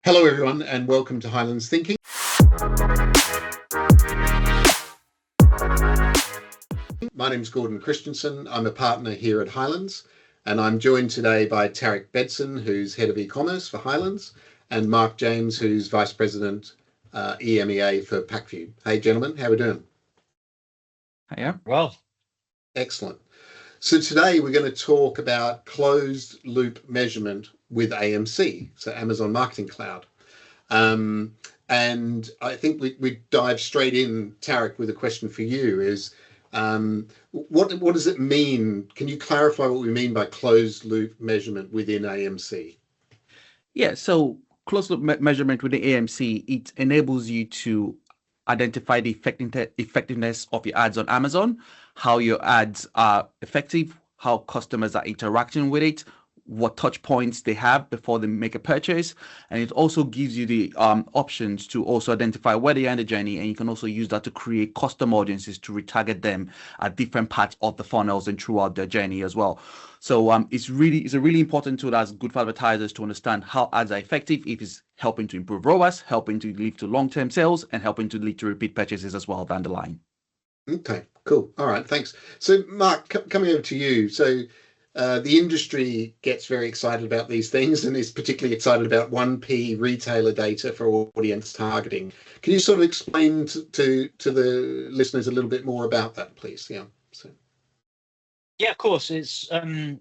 Hello, everyone, and welcome to Highlands Thinking. My name's Gordon Christensen. I'm a partner here at Highlands, and I'm joined today by Tarek Bedson, who's Head of E-commerce for Highlands, and Mark James, who's Vice President EMEA for PackView. Hey, gentlemen, how are we doing? Yeah. Well, Excellent. So today we're going to talk about closed loop measurement with AMC, so Amazon Marketing Cloud. And I think we dive straight in, Tarek, with a question for you is, what does it mean? Can you clarify what we mean by closed loop measurement within AMC? Yeah, so closed loop measurement with the AMC, it enables you to identify the effectiveness of your ads on Amazon, how your ads are effective, how customers are interacting with it, what touch points they have before they make a purchase. And it also gives you the options to also identify where they are in the journey. And you can also use that to create custom audiences to retarget them at different parts of the funnels and throughout their journey as well. So it's a really important tool that's good for advertisers to understand how ads are effective, if it's helping to improve ROAS, helping to lead to long-term sales, and helping to lead to repeat purchases as well down the line. Okay, cool. All right, thanks. So Mark, coming over to you. So the industry gets very excited about these things and is particularly excited about 1P retailer data for audience targeting. Can you sort of explain to the listeners a little bit more about that, please? Yeah. So. yeah, of course. It's in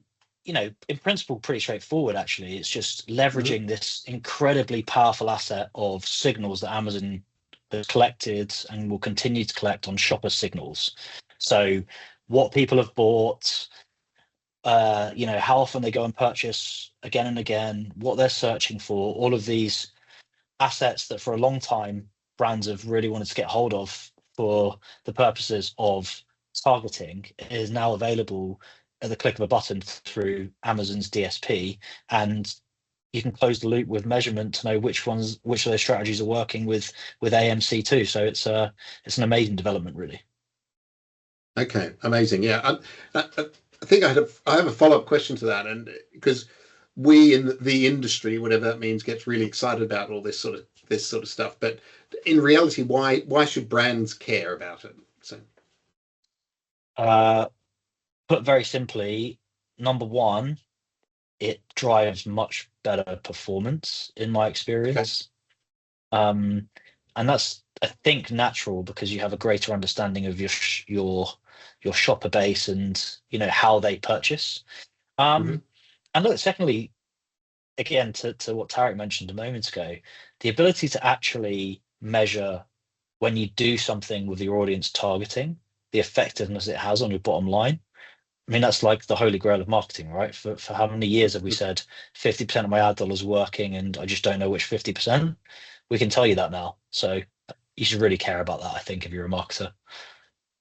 principle, pretty straightforward. Actually, it's just leveraging this incredibly powerful asset of signals that Amazon has collected and will continue to collect on shopper signals. So, what people have bought, how often they go and purchase again and again, what they're searching for, all of these assets that for a long time brands have really wanted to get hold of for the purposes of targeting is now available at the click of a button through Amazon's DSP, and you can close the loop with measurement to know which of those strategies are working with AMC too. So it's an amazing development, really. Okay, amazing. Yeah, I think I have a follow-up question to that, and because we in the industry, whatever that means, gets really excited about all this sort of stuff. But in reality, why should brands care about it? So, Put very simply, number one, it drives much better performance in my experience. And that's, I think, natural because you have a greater understanding of your shopper base and how they purchase. And look, secondly, again, to what Tarek mentioned a moment ago, the ability to actually measure when you do something with your audience targeting, the effectiveness it has on your bottom line. I mean, that's like the holy grail of marketing, right? For how many years have we said 50% of my ad dollars working and I just don't know which 50%? We can tell you that now. So you should really care about that, I think, if you're a marketer.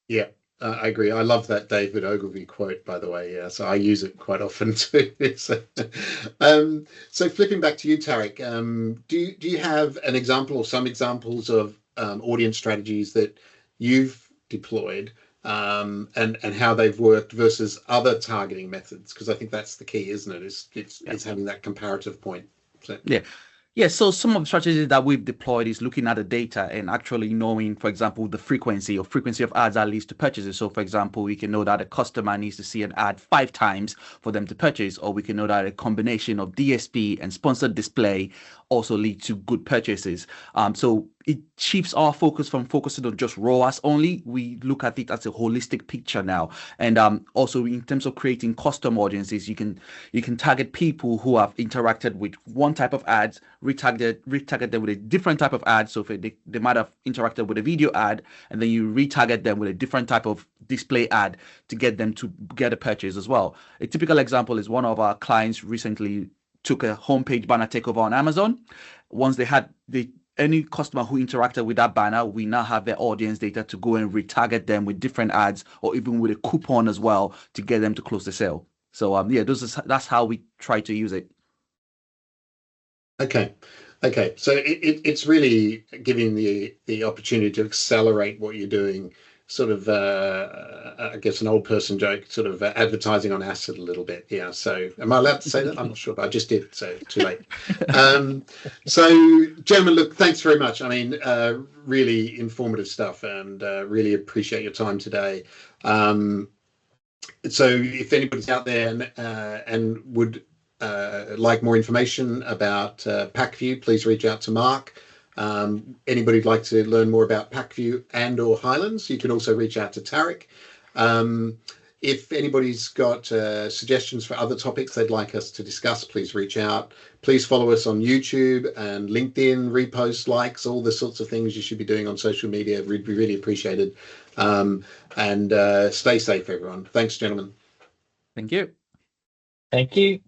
yeah, I agree. I love that David Ogilvy quote, by the way. Yeah, so I use it quite often too. So flipping back to you, Tarek, do you have an example or some examples of audience strategies that you've deployed and how they've worked versus other targeting methods? Because I think that's the key, isn't it? It's having that comparative point. So. Yeah. Yeah, so some of the strategies that we've deployed is looking at the data and actually knowing, for example, the frequency of ads that leads to purchases. So, for example, we can know that a customer needs to see an ad 5 times for them to purchase, or we can know that a combination of DSP and sponsored display also lead to good purchases. So it shifts our focus from focusing on just ROAS only. We look at it as a holistic picture now. And also in terms of creating custom audiences, you can target people who have interacted with one type of ads, retarget them with a different type of ad. So if they might have interacted with a video ad, and then you retarget them with a different type of display ad to get them to get a purchase as well. A typical example is one of our clients recently took a homepage banner takeover on Amazon. Once they had any customer who interacted with that banner, we now have their audience data to go and retarget them with different ads or even with a coupon as well to get them to close the sale. So that's how we try to use it. Okay. So it's really giving the opportunity to accelerate what you're doing sort of, I guess, an old person joke, sort of advertising on acid a little bit. Yeah. So am I allowed to say that? I'm not sure, but I just did. So too late. So, gentlemen, look, thanks very much. I mean, really informative stuff, and really appreciate your time today. So if anybody's out there and would like more information about PackView, please reach out to Mark. Anybody who'd like to learn more about PackView and or Highlands, you can also reach out to Tarek. If anybody's got suggestions for other topics they'd like us to discuss, please reach out. Please follow us on YouTube and LinkedIn, repost, likes, all the sorts of things you should be doing on social media. We'd be really appreciated. And stay safe, everyone. Thanks, gentlemen. Thank you. Thank you.